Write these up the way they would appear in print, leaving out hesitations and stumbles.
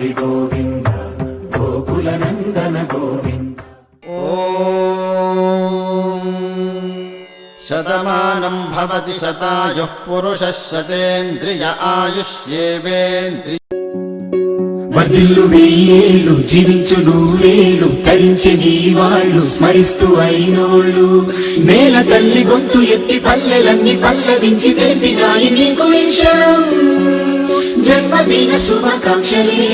హరి గోవింద గోకుల నందన గోవింద. శతమానం భవతి శతాయుః పురుషः శతేంద్రియ ఆయుష్యేవేంద్రియ. వర్ధిల్లు వెయ్యేళ్ళు జీవించు నూరేళ్ళు తరించి నీ వాళ్ళు స్మరిస్తూ అయినోళ్ళు. నేల తల్లి గొంతు ఎత్తి పల్లెలన్నీ పల్లవించి తెలిపినాయి నీకు ఈశ్వరం. జన్మదిన శుభాకాంక్షలే.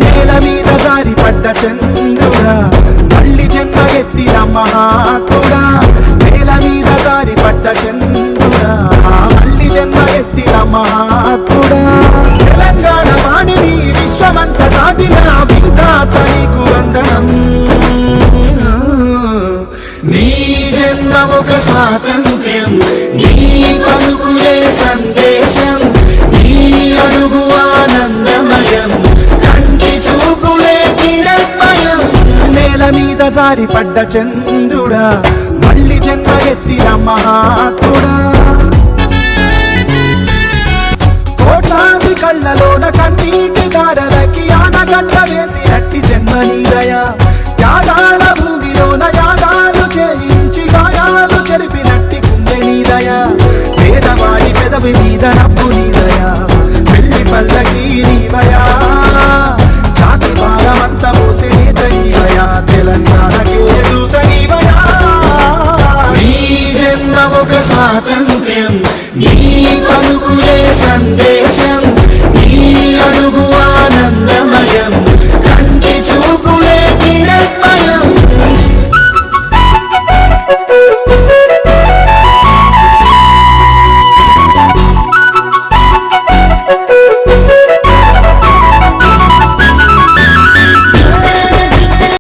నేల మీద జారి పడ్డ చంద్రుడా మళ్ళీ జన్మ ఎత్తిన మహాత్ముడా. నేల మీద జారి పడ్డ చంద్రుడా మళ్ళీ జన్మ ఎత్తిన మహాత్ముడా. తెలంగాణ వాణిని విశ్వమంత దాటిన విధాత నీకు వందనం. నీ జన్మ ఒక స్వాతంత్ర్యం, నీ పలుకులే సందేశం, నీ అడుగు ఆనందమయం, కంటి చూపులే కిరణమయం. నేల మీద జారి పడ్డ చంద్రుడా మళ్ళీ జన్మ ఎత్తిన మహాత్ముడా. కోట్లాది కళ్ళలోన కన్నీటి దారలకి ఆనగడ్డ